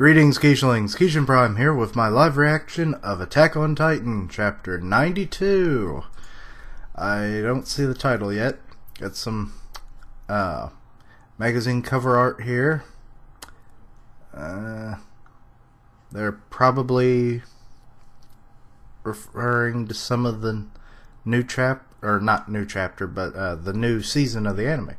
Greetings, Keishlings. Keishan Prime here with my live reaction of Attack on Titan, Chapter 92. I don't see the title yet. Got some magazine cover art here. They're probably referring to some of the new not new chapter, but the new season of the anime,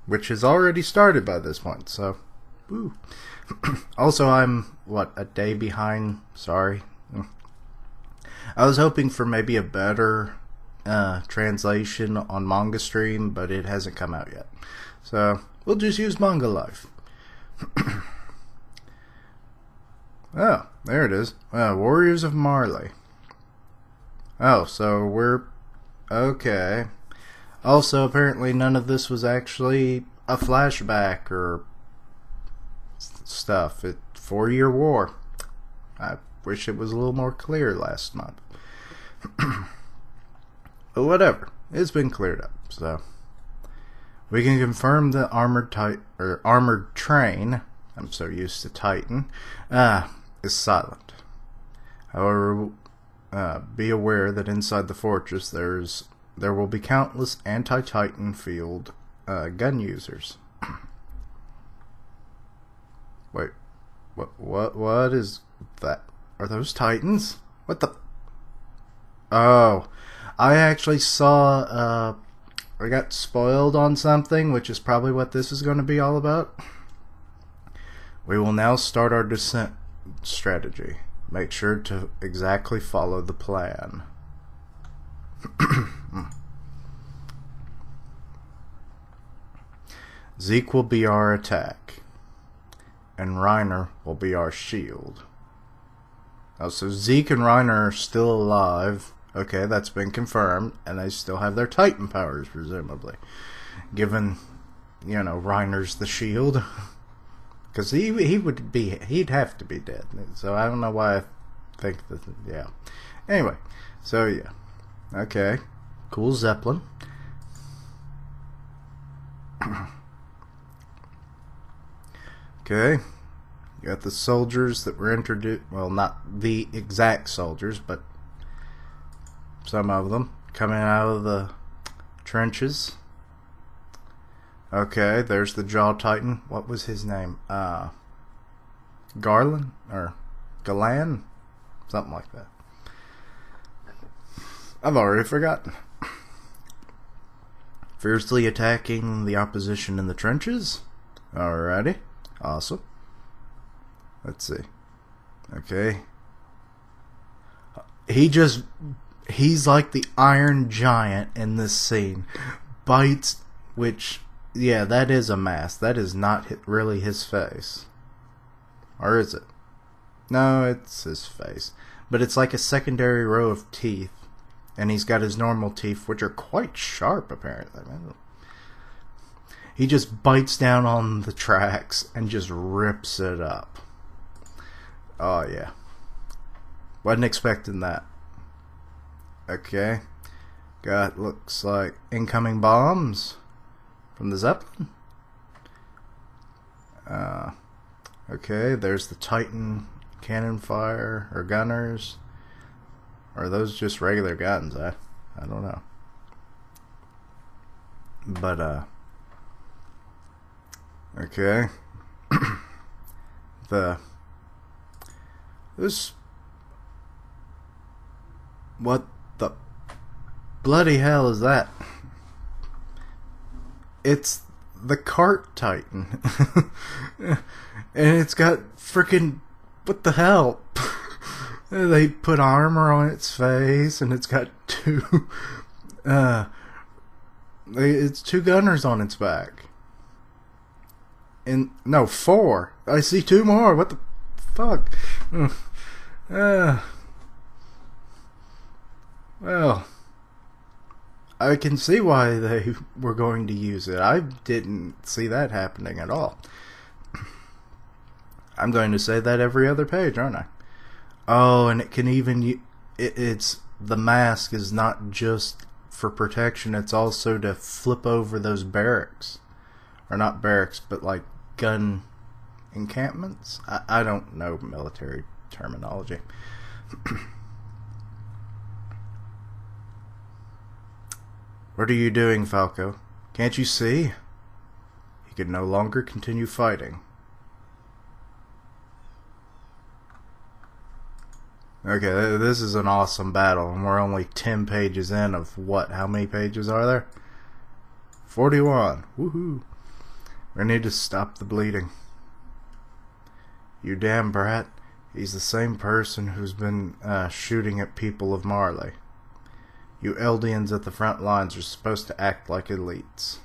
which has already started by this point, so woo. Also, I'm a day behind. Sorry. I was hoping for maybe a better translation on Manga Stream, but it hasn't come out yet, so we'll just use Manga Life. Oh, there it is. Warriors of Marley. Oh, so we're okay. Also, apparently none of this was actually a flashback or stuff. It's 4-year war. I wish it was a little more clear last month. But whatever. It's been cleared up, so we can confirm the armored train, I'm so used to Titan, is silent. However, be aware that inside the fortress there will be countless anti-Titan field gun users. Wait, what is that? Are those Titans? What the? Oh, I actually saw, I got spoiled on something, which is probably what this is going to be all about. We will now start our descent strategy. Make sure to exactly follow the plan. Zeke will be our attack, and Reiner will be our shield. Oh, so Zeke and Reiner are still alive. Okay, that's been confirmed, and they still have their Titan powers, presumably. Given, you know, Reiner's the shield. Because he'd have to be dead. So I don't know why I think that, yeah. Anyway, so yeah. Okay. Cool Zeppelin. Okay. You got the soldiers that were introduced. Well, not the exact soldiers, but some of them coming out of the trenches. Okay, there's the Jaw Titan. What was his name? Garland? Or Galan? Something like that. I've already forgotten. Fiercely attacking the opposition in the trenches. Alrighty. Awesome. Let's see. Okay. He's like the Iron Giant in this scene. Bites, which, yeah, that is a mask. That is not really his face. Or is it? No, it's his face. But it's like a secondary row of teeth. And he's got his normal teeth, which are quite sharp, apparently. He just bites down on the tracks and just rips it up. Oh, yeah. Wasn't expecting that. Okay. Got, looks like, incoming bombs from the Zeppelin. Okay, there's the Titan cannon fire, or gunners. Or are those just regular guns? I don't know. But, okay. What the bloody hell is that? It's the Cart Titan. And it's got freaking, what the hell? They put armor on its face, and it's got it's two gunners on its back. And no, 4. I see 2 more. What the fuck? Well, I can see why they were going to use it. I didn't see that happening at all. I'm going to say that every other page, aren't I? Oh, and it can even... It's the mask is not just for protection. It's also to flip over those barracks. Or not barracks, but like gun encampments? I don't know military terminology. What are you doing, Falco? Can't you see? He can no longer continue fighting. Okay, this is an awesome battle, and we're only 10 pages in of what? How many pages are there? 41. Woohoo. We need to stop the bleeding. You damn brat. He's the same person who's been shooting at people of Marley. You Eldians at the front lines are supposed to act like elites.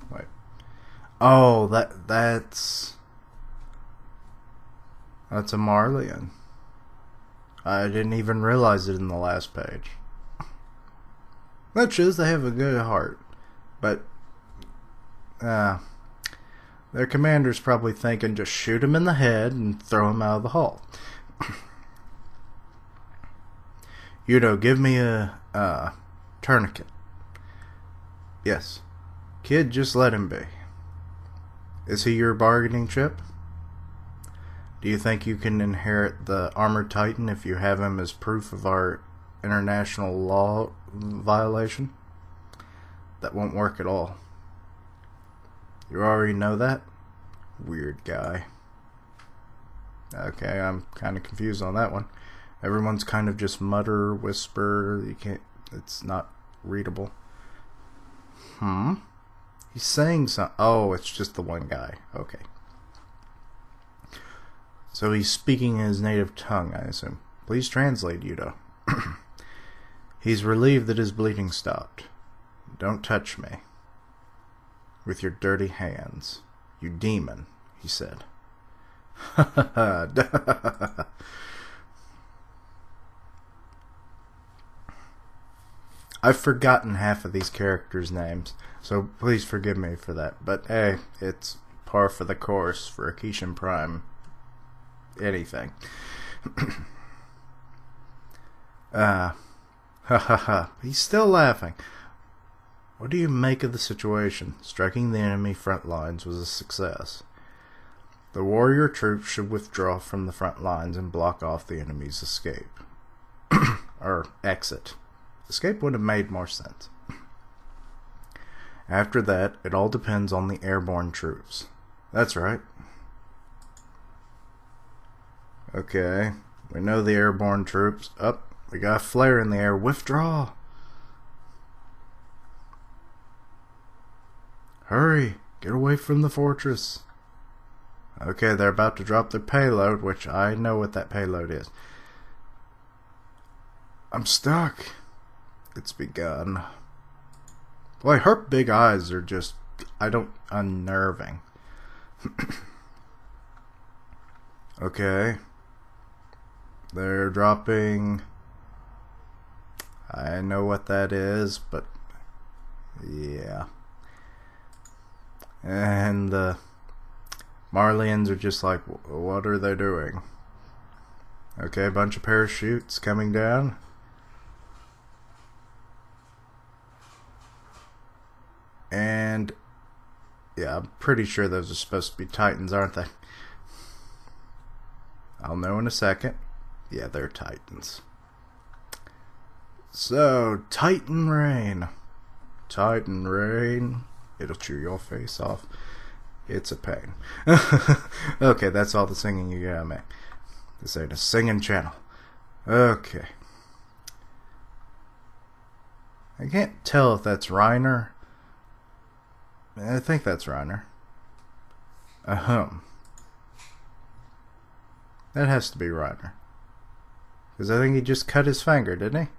Wait. Oh, that's a Marleyan. I didn't even realize it in the last page. That shows they have a good heart. But their commander's probably thinking just shoot him in the head and throw him out of the hull. Yudo, give me a tourniquet. Yes. Kid, just let him be. Is he your bargaining chip? Do you think you can inherit the Armored Titan if you have him as proof of our international law violation? That won't work at all. You already know that? Weird guy. Okay, I'm kind of confused on that one. Everyone's kind of just mutter, whisper. You can't. It's not readable. He's saying something. Oh, it's just the one guy. Okay. So he's speaking in his native tongue, I assume. Please translate, Yudo. He's relieved that his bleeding stopped. Don't touch me. With your dirty hands. You demon, he said. I've forgotten half of these characters' names, so please forgive me for that. But hey, it's par for the course for Akishin Prime. Anything. He's still laughing. What do you make of the situation? Striking the enemy front lines was a success. The warrior troops should withdraw from the front lines and block off the enemy's escape. Or exit. Escape would have made more sense. After that, it all depends on the airborne troops. That's right. Okay, we know the airborne troops. Up, we got a flare in the air. Withdraw! Hurry! Get away from the fortress! Okay, they're about to drop their payload, which I know what that payload is. I'm stuck. It's begun. Boy, her big eyes are just, unnerving. Okay. They're dropping. I know what that is, but yeah. And the Marleyans are just like, what are they doing? Okay, a bunch of parachutes coming down. And yeah, I'm pretty sure those are supposed to be Titans, aren't they? I'll know in a second. Yeah, they're Titans. So, Titan Rain. Titan Rain. It'll chew your face off. It's a pain. Okay, that's all the singing you got, man. This ain't a singing channel. Okay. I can't tell if that's Reiner. I think that's Reiner. That has to be Reiner. Because I think he just cut his finger, didn't he?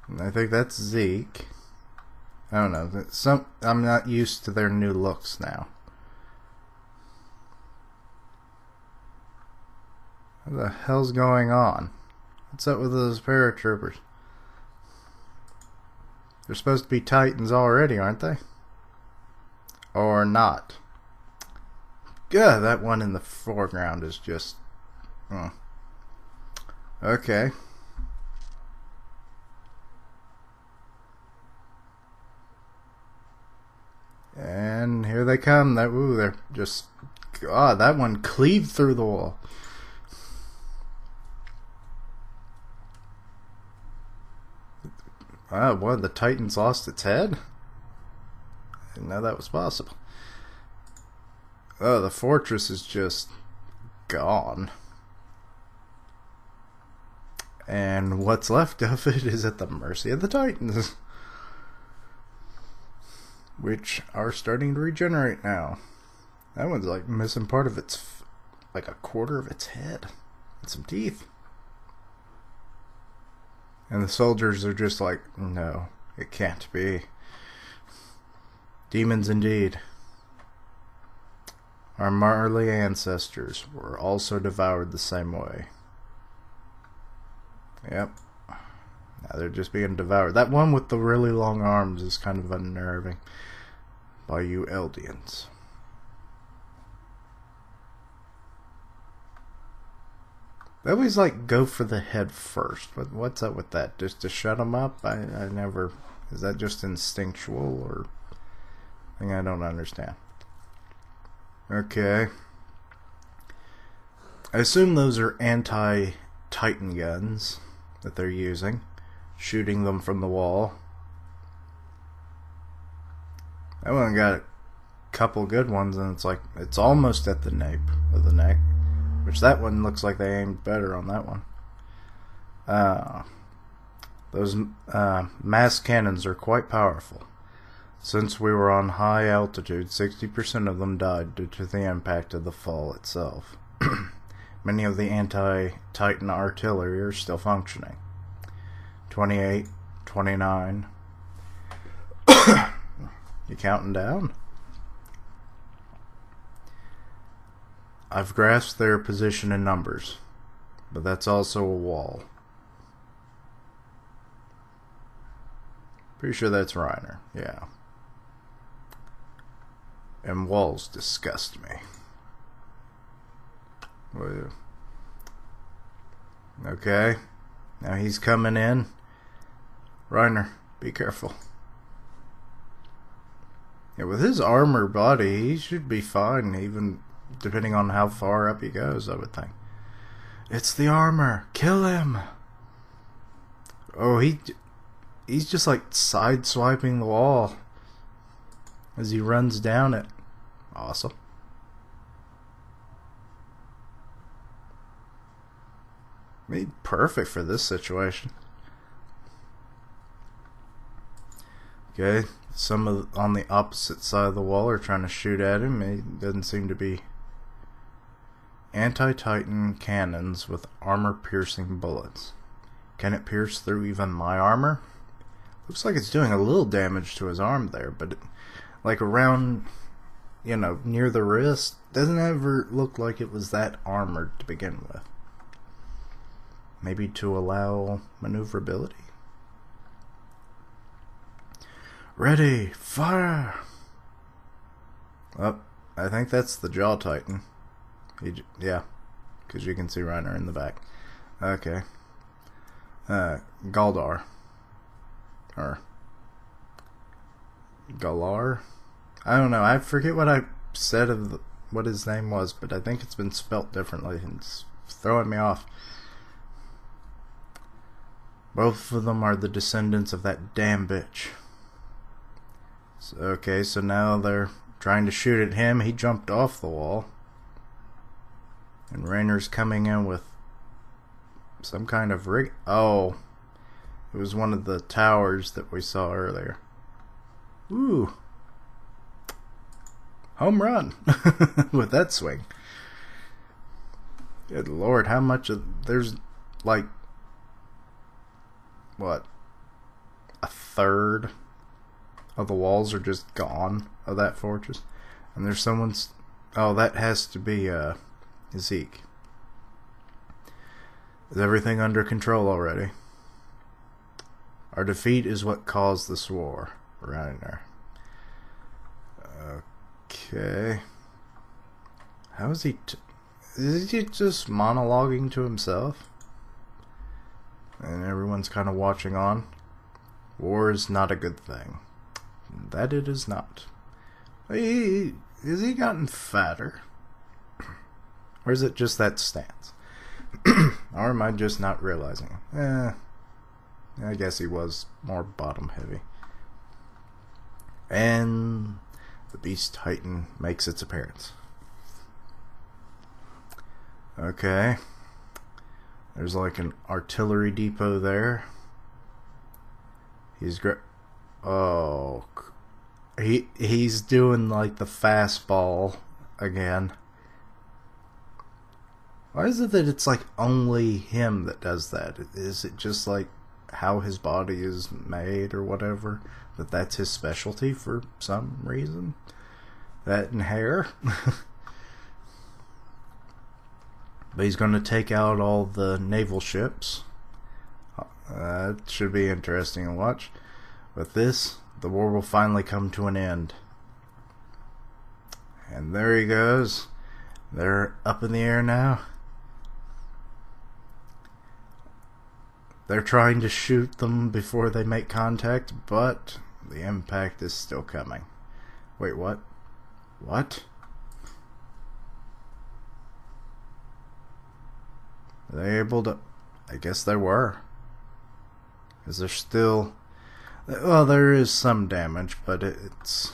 And I think that's Zeke. I don't know. I'm not used to their new looks now. What the hell's going on? What's up with those paratroopers? They're supposed to be Titans already, aren't they? Or not? Yeah, that one in the foreground is just... Okay. they come. They're just... God, that one cleaved through the wall. What? The Titan's lost its head? I didn't know that was possible. Oh, the fortress is just gone. And what's left of it is at the mercy of the Titans, which are starting to regenerate now. That one's like missing part of its, like a quarter of its head and some teeth. And the soldiers are just like, no, it can't be. Demons indeed. Our Marley ancestors were also devoured the same way. Yep. Now they're just being devoured. That one with the really long arms is kind of unnerving. By you Eldians. They always like go for the head first. But what's up with that? Just to shut them up? I never... Is that just instinctual or... thing I don't understand. Okay. I assume those are anti-Titan guns that they're using. Shooting them from the wall. That one got a couple good ones, and it's like, it's almost at the nape of the neck. Which that one looks like they aimed better on that one. Those mass cannons are quite powerful. Since we were on high altitude, 60% of them died due to the impact of the fall itself. Many of the anti-Titan artillery are still functioning. 28, 29. You counting down? I've grasped their position in numbers, but that's also a wall. Pretty sure that's Reiner, yeah. And walls disgust me. Okay, now he's coming in. Reiner, be careful. Yeah, with his armor body, he should be fine, even depending on how far up he goes, I would think. It's the armor. Kill him. Oh, he's just like side-swiping the wall as he runs down it. Awesome. Made perfect for this situation. Okay, some on the opposite side of the wall are trying to shoot at him. He doesn't seem to be... Anti-Titan cannons with armor-piercing bullets. Can it pierce through even my armor? Looks like it's doing a little damage to his arm there, but like around, you know, near the wrist, doesn't ever look like it was that armored to begin with. Maybe to allow maneuverability? Ready, fire! Oh, I think that's the Jaw Titan. Yeah, because you can see Reiner in the back. Okay. Galdar. Or Galar? I don't know. I forget what I said of what his name was, but I think it's been spelt differently, and it's throwing me off. Both of them are the descendants of that damn bitch. So, okay, so now they're trying to shoot at him. He jumped off the wall. And Reiner's coming in with some kind of rig. Oh, it was one of the towers that we saw earlier. Ooh. Home run with that swing. Good Lord, how much of... There's like... What? A third of the walls are just gone of that fortress. And there's someone's... Oh, that has to be... Zeke. Is everything under control already? Our defeat is what caused this war. Right there. Okay. How is he... Is he just monologuing to himself? And everyone's kind of watching on. War is not a good thing. That it is not. Has he gotten fatter? Or is it just that stance? Or am I just not realizing? I guess he was more bottom heavy. And the Beast Titan makes its appearance. Okay. There's like an artillery depot there. He's great. Oh, he's doing like the fastball again. Why is it that it's like only him that does that? Is it just like how his body is made or whatever? That's his specialty for some reason? That and hair? But he's going to take out all the naval ships. That should be interesting to watch. With this, the war will finally come to an end. And there he goes. They're up in the air now. They're trying to shoot them before they make contact, but the impact is still coming. Wait, what? What? Are they able to... I guess they were. Is there still... Well, there is some damage, but it's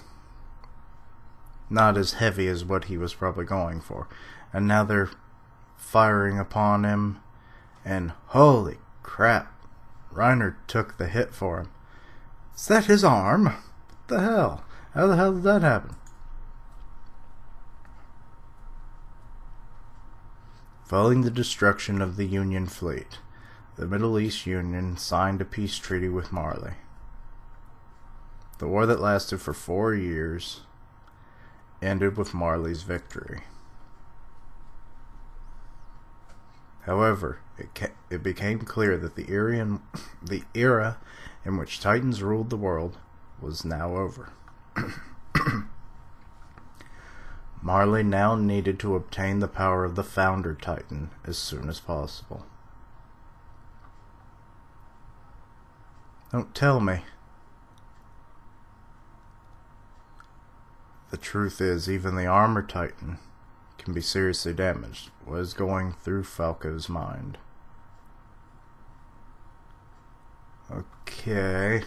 not as heavy as what he was probably going for. And now they're firing upon him, and holy crap, Reiner took the hit for him. Is that his arm? What the hell? How the hell did that happen? Following the destruction of the Union fleet, the Middle East Union signed a peace treaty with Marley. The war that lasted for 4 years ended with Marley's victory. However, it became clear that the era in which Titans ruled the world was now over. Marley now needed to obtain the power of the Founder Titan as soon as possible. Don't tell me. The truth is, even the Armor Titan can be seriously damaged. What is going through Falco's mind? Okay.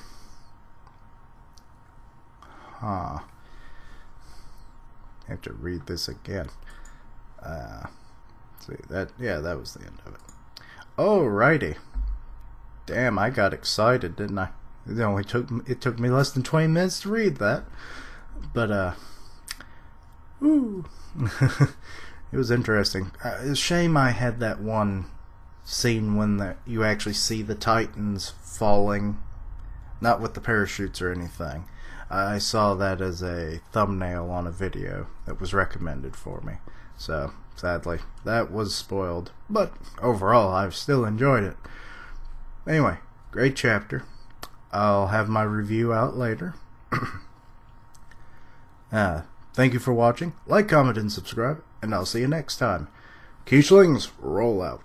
Huh. I have to read this again. See that? Yeah, that was the end of it. Alrighty. Damn, I got excited, didn't I? It took me less than 20 minutes to read that. But ooh. It was interesting. It's a shame I had that one scene when you actually see the Titans falling, not with the parachutes or anything. I saw that as a thumbnail on a video that was recommended for me. So, sadly, that was spoiled. But overall, I've still enjoyed it. Anyway, great chapter. I'll have my review out later. Thank you for watching. Like, comment, and subscribe. And I'll see you next time. Keishlings, roll out.